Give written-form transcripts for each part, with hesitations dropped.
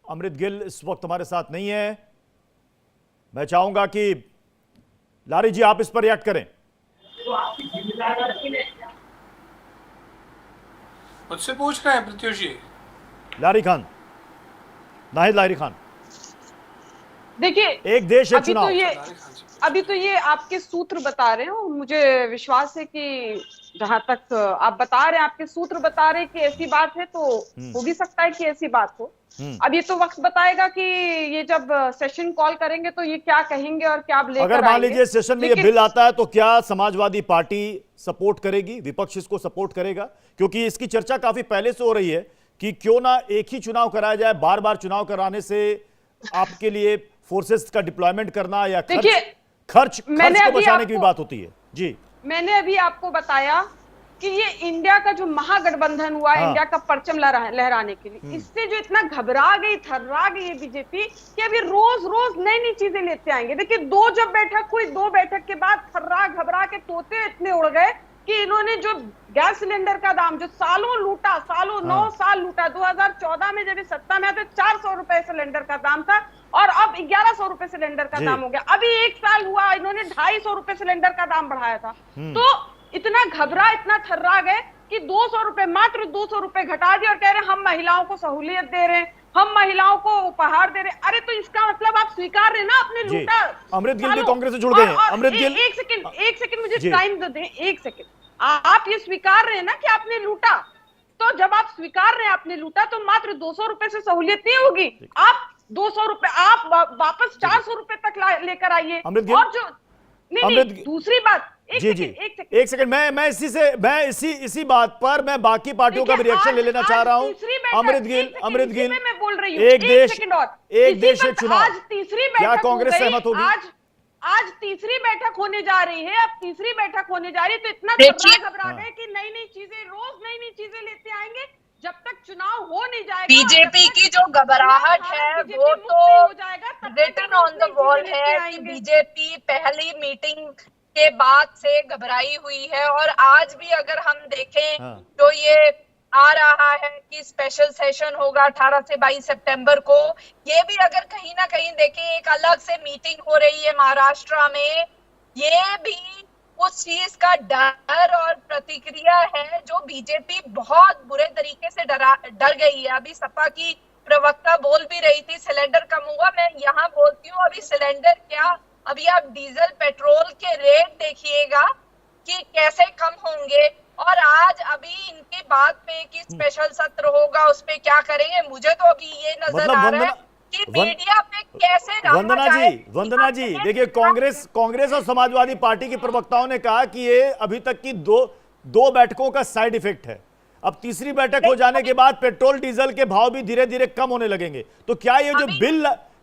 अमृत गिल इस वक्त हमारे साथ नहीं है। मैं चाहूंगा कि लारी जी आप इस पर रिएक्ट करें। मुझसे पूछ रहे हैं प्रत्युष जी? लारी खान, नाहिद लारी खान। देखिए, एक देश एक अभी चुनाव। अभी तो ये आपके सूत्र बता रहे हो। मुझे विश्वास है कि जहां तक आप बता रहे हैं, आपके सूत्र बता रहे हैं कि ऐसी बात है, तो हो भी सकता है कि ऐसी बात हो। अब ये तो वक्त बताएगा कि ये जब सेशन कॉल करेंगे तो ये क्या कहेंगे और क्या लेकर अगर मान लीजिए सेशन में ये बिल आता है तो क्या समाजवादी पार्टी सपोर्ट करेगी, विपक्ष इसको सपोर्ट करेगा? क्योंकि इसकी चर्चा काफी पहले से हो रही है कि क्यों ना एक ही चुनाव कराया जाए। बार बार चुनाव कराने से आपके लिए फोर्सेस का डिप्लॉयमेंट करना या खर्च को बचाने की भी बात होती है। जी, मैंने अभी आपको बताया कि ये इंडिया का जो महागठबंधन हुआ, इंडिया का परचम लहराने के लिए, इससे जो इतना घबरा गई, थर्रा गई है बीजेपी कि अभी रोज रोज नई नई चीजें लेते आएंगे। देखिए, जब बैठक हुई, 2 बैठक के बाद थर्रा घबरा के तोते इतने उड़ गए कि इन्होंने जो गैस सिलेंडर का दाम जो सालों लूटा, 9 साल लूटा। 2014 में जब ये सत्ता में आते 400 रुपए सिलेंडर का दाम था और अब 1100 रुपए सिलेंडर का दाम हो गया। अभी 1 साल हुआ, इन्होंने 250 रुपए सिलेंडर का दाम बढ़ाया था। तो इतना घबरा, इतना थर्रा गए कि 200 रुपए, मात्र 200 रुपए घटा दिए और कह रहे हैं हम महिलाओं को सहूलियत दे रहे हैं, हम महिलाओं को उपहार दे रहे हैं। अरे तो इसका मतलब आप स्वीकार रहे ना अपने लूटा। अमृत गिल भी कांग्रेस से जुड़ गए हैं। अमृत गिल, एक सेकंड मुझे टाइम दे दें, 1 सेकंड। आप ये स्वीकार रहे हैं ना कि आपने लूटा, तो जब आप स्वीकार रहे हैं आपने लूटा, तो मात्र 200 रुपए से सहूलियत नहीं होगी। आप 200 रुपए आप वापस 400 रुपए तक लेकर आइए। और जो नहीं, दूसरी बात, एक सेकंड, मैं इसी बात पर मैं बाकी पार्टियों का भी रिएक्शन ले लेना चाह रहा हूं। अमृत गिल, मैं बोल रही हूँ, एक देश एक चुनाव, आज तीसरी बैठक, क्या कांग्रेस सहमत होगी? आज तीसरी बैठक होने जा रही है। अब तीसरी बैठक होने जा रही है तो इतना घबरा गए कि नई नई चीजें, रोज नई नई चीजें लेते आएंगे। जब तक चुनाव हो नहीं जाएगा, बीजेपी की जो घबराहट है वो तो रिटन ऑन द वॉल है कि बीजेपी पहली मीटिंग के बाद से घबराई हुई है। और आज भी अगर हम देखें तो ये आ रहा है कि स्पेशल सेशन होगा 18 से 22 सितंबर को। ये भी अगर कहीं ना कहीं देखें, एक अलग से मीटिंग हो रही है महाराष्ट्र में, ये भी उस चीज का डर और प्रतिक्रिया है जो बीजेपी बहुत बुरे तरीके से डर गई है। अभी सपा की प्रवक्ता बोल भी रही थी सिलेंडर कम हुआ। मैं यहाँ बोलती हूँ, अभी सिलेंडर क्या, अभी आप डीजल पेट्रोल के रेट देखिएगा कि कैसे कम होंगे। और आज अभी इनकी बात पे कि स्पेशल सत्र होगा, उस पे क्या करेंगे, मुझे तो अभी ये नजर आ रहा है कि मीडिया पे कैसे वंदना जी देखिए, कांग्रेस और समाजवादी पार्टी की प्रवक्ताओं ने कहा कि ये अभी तक की दो बैठकों का साइड इफेक्ट है। अब तीसरी बैठक हो जाने के बाद पेट्रोल डीजल के भाव भी धीरे धीरे कम होने लगेंगे। तो क्या ये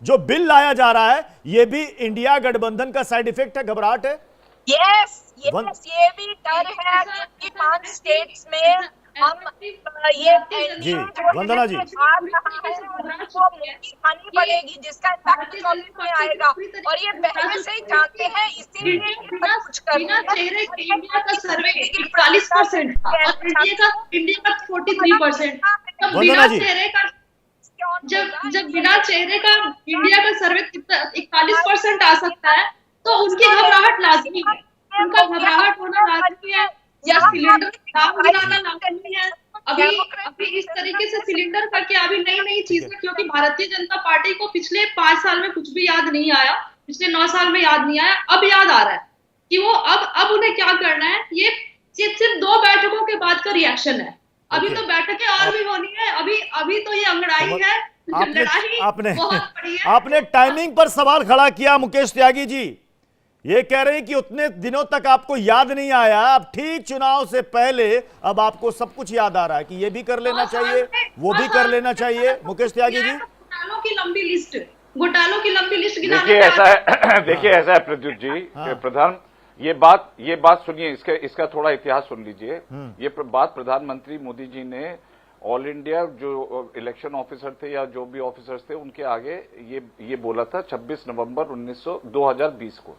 जो बिल लाया जा रहा है ये भी इंडिया गठबंधन का साइड इफेक्ट है, घबराहट है? यस, ये भी डर है कि 5 स्टेट्स में हम जी वंदना जी खानी पड़ेगी, जिसका इम्पैक्ट इकोनॉमी में आएगा। और ये पहले से ही जानते हैं, इसीलिए कुछ बिना चेहरे के इंडिया का सर्वे 41% था और इंडिया का 43%। तब बिना चेहरे का जब बिना चेहरे का इंडिया का सर्वे 41% आ सकता है तो उनकी घबराहट लाजमी है, उनका घबराहट होना लाजमी है। या सिलेंडर दाम गिराना लाजमी है। अभी इस तरीके से सिलेंडर करके अभी नई नई चीजें, क्योंकि भारतीय जनता पार्टी को पिछले 5 साल में कुछ भी याद नहीं आया, पिछले 9 साल में याद नहीं आया, अब याद आ रहा है कि वो अब उन्हें क्या करना है। ये सिर्फ 2 बैठकों के बाद का रिएक्शन है। अभी तो बैठकें और भी होनी है। अभी तो ये अंगड़ाई है, आपने टाइमिंग पर सवाल खड़ा किया मुकेश त्यागी जी। ये कह रहे हैं कि उतने दिनों तक आपको याद नहीं आया, अब ठीक चुनाव से पहले अब आपको सब कुछ याद आ रहा है कि ये भी कर लेना चाहिए, वो भी कर लेना चाहिए। मुकेश त्यागी जी, घोटालों की लंबी लिस्ट देखिए ऐसा है प्रद्युत जी, प्रधान ये बात सुनिए, इसका थोड़ा इतिहास सुन लीजिए। ये बात प्रधानमंत्री मोदी जी ने ऑल इंडिया जो इलेक्शन ऑफिसर थे या जो भी ऑफिसर्स थे उनके आगे ये बोला था 26 नवंबर 2020 को।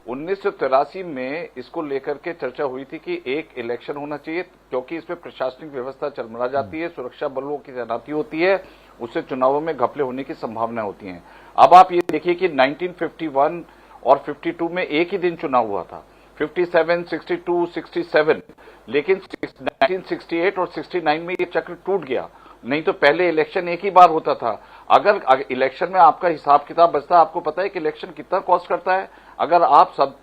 1983 में इसको लेकर के चर्चा हुई थी कि एक इलेक्शन होना चाहिए क्योंकि इसमें प्रशासनिक व्यवस्था चरमरा जाती है, सुरक्षा बलों की तैनाती होती है, उससे चुनावों में घपले होने की संभावना होती हैं। अब आप ये देखिए कि 1951 और 52 में एक ही दिन चुनाव हुआ था, 57, 62, 67, लेकिन 1968 और 69 में ये चक्र टूट गया। नहीं तो पहले इलेक्शन एक ही बार होता था। अगर इलेक्शन में आपका हिसाब किताब बचता, आपको पता है कि इलेक्शन कितना कॉस्ट करता है। अगर आप सब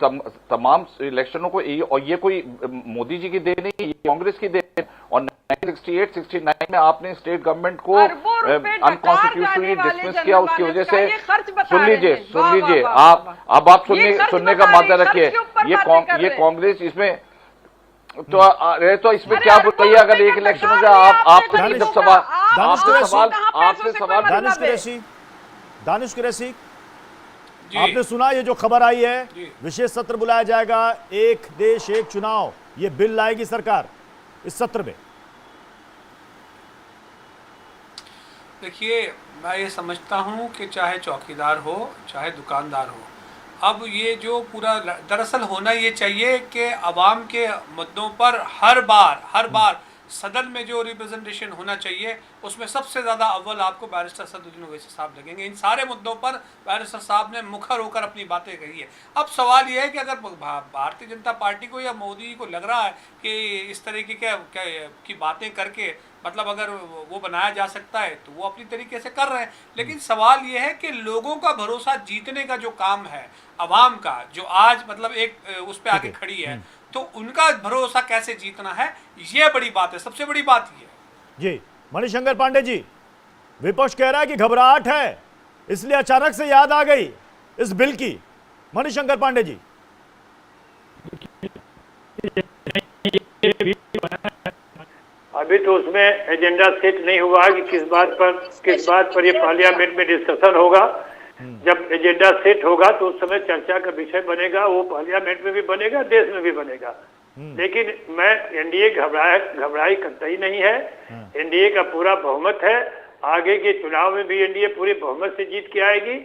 तमाम इलेक्शनों को और ये कोई मोदी जी की देन नहीं, ये कांग्रेस की देन, और 1968, 69 में आपने स्टेट गवर्नमेंट को अनकॉन्स्टिट्यूशनली डिसमिस किया, उसकी वजह से सुन लीजिए आप, अब आप सुनने का मादा रखिए। ये कांग्रेस इसमें तो इसमें क्या बुराई है अगर एक इलेक्शन हो जाए? आपसे जब सवाल दानिश कुरैशी, आपने सुना ये जो खबर आई है, विशेष सत्र बुलाया जाएगा, एक देश एक चुनाव, ये बिल लाएगी सरकार इस सत्र में। देखिए, मैं ये समझता हूँ कि चाहे चौकीदार हो चाहे दुकानदार हो, अब ये जो पूरा दरअसल होना ये चाहिए कि अवाम के मुद्दों पर हर बार सदन में जो रिप्रेजेंटेशन होना चाहिए उसमें सबसे ज़्यादा अव्वल आपको बैरिस्टर सदुद्दीन ओवैसी साहब लगेंगे। इन सारे मुद्दों पर बैरिस्टर साहब ने मुखर होकर अपनी बातें कही है। अब सवाल ये है कि अगर भारतीय जनता पार्टी को या मोदी जी को लग रहा है कि इस तरीके की बातें करके मतलब अगर वो बनाया जा सकता है तो वो अपनी तरीके से कर रहे हैं, लेकिन सवाल ये है कि लोगों का भरोसा जीतने का जो काम है अवाम का, जो आज मतलब एक उस पर आके खड़ी है, तो उनका भरोसा कैसे जीतना है, ये बड़ी बात है। सबसे बड़ी बात ये जी। मणिशंकर पांडे जी, विपक्ष कह रहा है कि घबराहट है इसलिए अचानक से याद आ गई इस बिल की। मणिशंकर पांडे जी, अभी तो उसमें एजेंडा सेट नहीं हुआ कि किस बात पर ये पार्लियामेंट में डिस्कशन होगा। जब एजेंडा सेट होगा तो उस समय चर्चा का विषय बनेगा, वो पार्लियामेंट में भी बनेगा, देश में भी बनेगा। लेकिन मैं एनडीए घबराई कतई नहीं है। एनडीए का पूरा बहुमत है, आगे के चुनाव में भी एनडीए पूरे बहुमत से जीत के आएगी।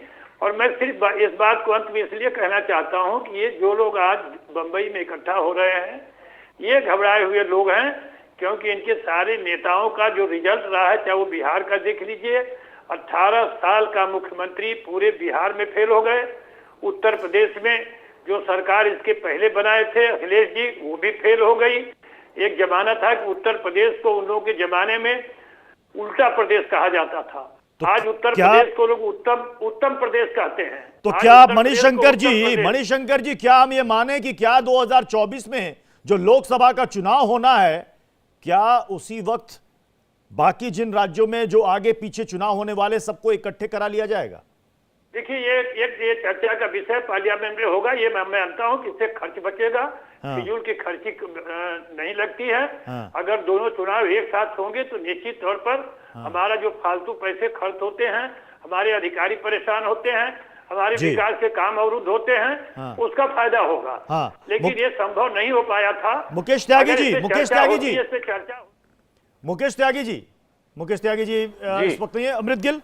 और मैं सिर्फ इस बात को अंत में इसलिए कहना चाहता हूं कि ये जो लोग आज बंबई में इकट्ठा हो रहे हैं ये घबराए हुए लोग हैं, क्योंकि इनके सारे नेताओं का जो रिजल्ट रहा है, चाहे वो बिहार का देख लीजिए, 18 साल का मुख्यमंत्री पूरे बिहार में फेल हो गए। उत्तर प्रदेश में जो सरकार इसके पहले बनाए थे अखिलेश जी, वो भी फेल हो गई। एक जमाना था कि उत्तर प्रदेश को उन लोगों के जमाने में उल्टा प्रदेश कहा जाता था। तो आज उत्तर प्रदेश को लोग उत्तम प्रदेश कहते हैं। तो क्या मणिशंकर जी, क्या हम ये माने कि क्या 2024 में जो लोकसभा का चुनाव होना है, क्या उसी वक्त बाकी जिन राज्यों में जो आगे पीछे चुनाव होने वाले सबको इकट्ठे करा लिया जाएगा? देखिए, ये चर्चा का विषय पार्लियामेंट में होगा। ये मैं मानता हूँ कि इससे खर्च बचेगा, फिजूल की खर्ची नहीं लगती है। अगर दोनों चुनाव एक साथ होंगे तो निश्चित तौर पर हमारा जो फालतू पैसे खर्च होते हैं, हमारे अधिकारी परेशान होते हैं, हमारे विकास के काम अवरुद्ध होते हैं, उसका फायदा होगा। लेकिन ये संभव नहीं हो पाया था। मुकेश त्यागी जी, इस वक्त नहीं है। अमृत गिल,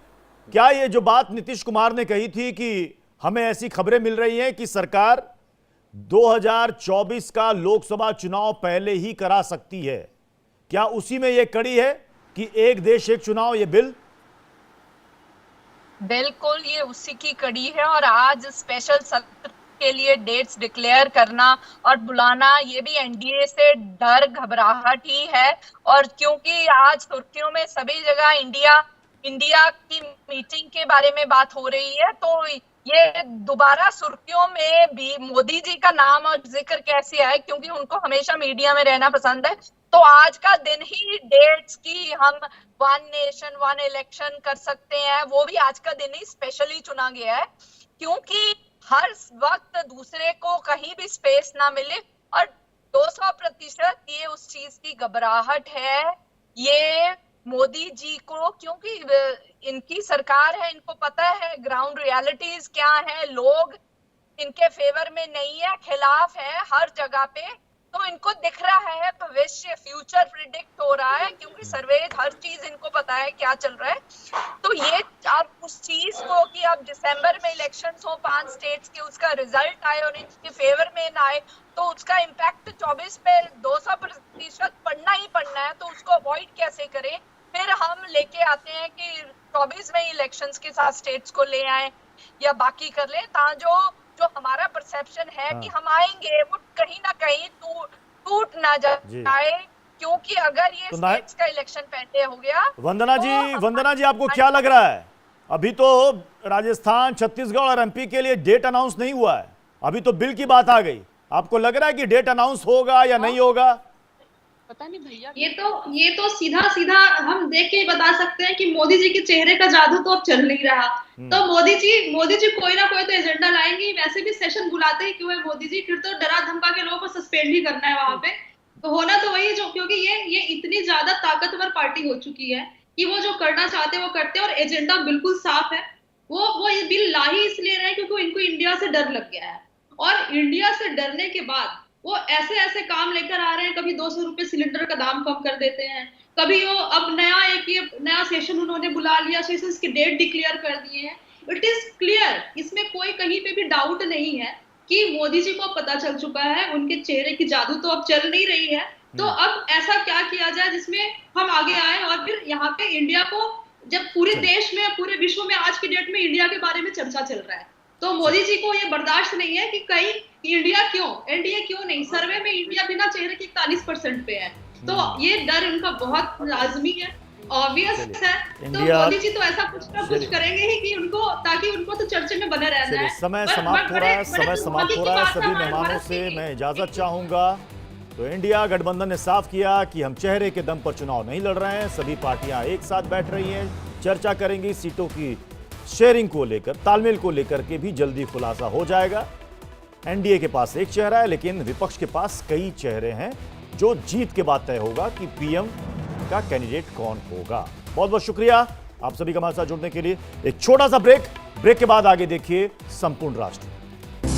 क्या ये जो बात नीतीश कुमार ने कही थी कि हमें ऐसी खबरें मिल रही हैं कि सरकार 2024 का लोकसभा चुनाव पहले ही करा सकती है, क्या उसी में ये कड़ी है कि एक देश एक चुनाव, ये बिल? बिल्कुल, ये उसी की कड़ी है। और आज स्पेशल सत्र के लिए डेट्स डिक्लेयर करना और बुलाना, ये भी एनडीए से डर घबराहट ही है। और क्योंकि आज सुर्खियों में सभी जगह इंडिया की मीटिंग के बारे में बात हो रही है, तो ये दोबारा सुर्खियों में भी मोदी जी का नाम और जिक्र कैसे आए, क्योंकि उनको हमेशा मीडिया में रहना पसंद है। तो आज का दिन ही डेट्स की हम 1 नेशन 1 इलेक्शन कर सकते हैं, वो भी आज का दिन ही स्पेशली चुना गया है, क्योंकि हर वक्त दूसरे को कहीं भी स्पेस ना मिले। और 200% ये उस चीज की घबराहट है ये मोदी जी को, क्योंकि इनकी सरकार है, इनको पता है ग्राउंड रियलिटीज क्या है, लोग इनके फेवर में नहीं है, खिलाफ है हर जगह पे। तो इनको दिख रहा है भविष्य, फ्यूचर प्रिडिक्ट हो रहा है, क्योंकि सर्वे हर चीज इनको पता है क्या चल रहा है। तो ये अब उस चीज को कि अब दिसंबर में इलेक्शंस हो 5 स्टेट्स के, उसका रिजल्ट आए और इनके फेवर में ना आए, तो उसका इम्पैक्ट 24 पे 200% पड़ना ही पड़ना है। तो उसको अवॉइड कैसे करें? फिर हम लेके आते हैं कि 2024 में इलेक्शंस के साथ स्टेट्स को ले आए या बाकी कर ले, ता जो हमारा परसेप्शन है कि हम आएंगे वो कहीं ना कहीं टूट ना जाए, क्योंकि अगर ये स्टेट्स का इलेक्शन पहले हो गया। वंदना जी आपको क्या लग रहा है? अभी तो राजस्थान, छत्तीसगढ़ और एमपी के लिए डेट अनाउंस नहीं हुआ है, अभी तो बिल की बात आ गई। आपको लग रहा है कि डेट अनाउंस होगा या नहीं होगा? पता नहीं भैया, ये तो सीधा सीधा हम देख के ही बता सकते हैं कि मोदी जी के चेहरे का जादू तो अब चल नहीं रहा। तो मोदी जी कोई ना कोई तो एजेंडा लाएंगे। वैसे भी सेशन बुलाते ही क्यों है मोदी जी, फिर तो डरा धमका के लोगों को सस्पेंड ही करना है वहां पे। तो होना तो वही जो, क्योंकि ये इतनी ज्यादा ताकतवर पार्टी हो चुकी है कि वो जो करना चाहते हैं वो करते हैं, और एजेंडा बिल्कुल साफ है। वो ये बिल ला ही इसलिए रहे क्योंकि इनको इंडिया से डर लग गया है, और इंडिया से डरने के बाद वो ऐसे काम लेकर आ रहे हैं। कभी 200 रुपए सिलेंडर का दाम कम कर देते हैं, कभी वो अब नया सेशन उन्होंने बुला लिया, सेशंस की डेट डिक्लेयर कर दिए हैं। इट इज क्लियर, इसमें कोई कहीं पे भी डाउट नहीं है कि मोदी जी को पता चल चुका है, उनके चेहरे की जादू तो अब चल नहीं रही है। तो अब ऐसा क्या किया जाए जिसमें हम आगे आए, और फिर यहाँ पे इंडिया को, जब पूरे देश में, पूरे विश्व में आज की डेट में इंडिया के बारे में चर्चा चल रहा है, तो मोदी जी को ये बर्दाश्त नहीं है कि कहीं इंडिया क्यों, एनडीए क्यों नहीं, सर्वे में इंडिया बिना चेहरे के 41% पे है। तो ये डर उनका बहुत लाजमी है, ऑब्वियस है। तो मोदी जी तो ऐसा कुछ ना कुछ करेंगे ही कि उनको, ताकि उनको तो चर्चे में बने रहना है। समय समाप्त हो रहा है, सभी मेहमानों से मैं इजाजत चाहूंगा। तो इंडिया गठबंधन ने साफ किया कि हम चेहरे के दम पर चुनाव नहीं लड़ रहे हैं। सभी पार्टियां एक साथ बैठ रही हैं, चर्चा करेंगी, सीटों की शेयरिंग को लेकर, तालमेल को लेकर के भी जल्दी खुलासा हो जाएगा। एनडीए के पास एक चेहरा है, लेकिन विपक्ष के पास कई चेहरे हैं। जो जीत के बाद तय होगा कि पीएम का कैंडिडेट कौन होगा। बहुत बहुत शुक्रिया आप सभी का हमारे साथ जुड़ने के लिए। एक छोटा सा ब्रेक के बाद आगे देखिए संपूर्ण राष्ट्र।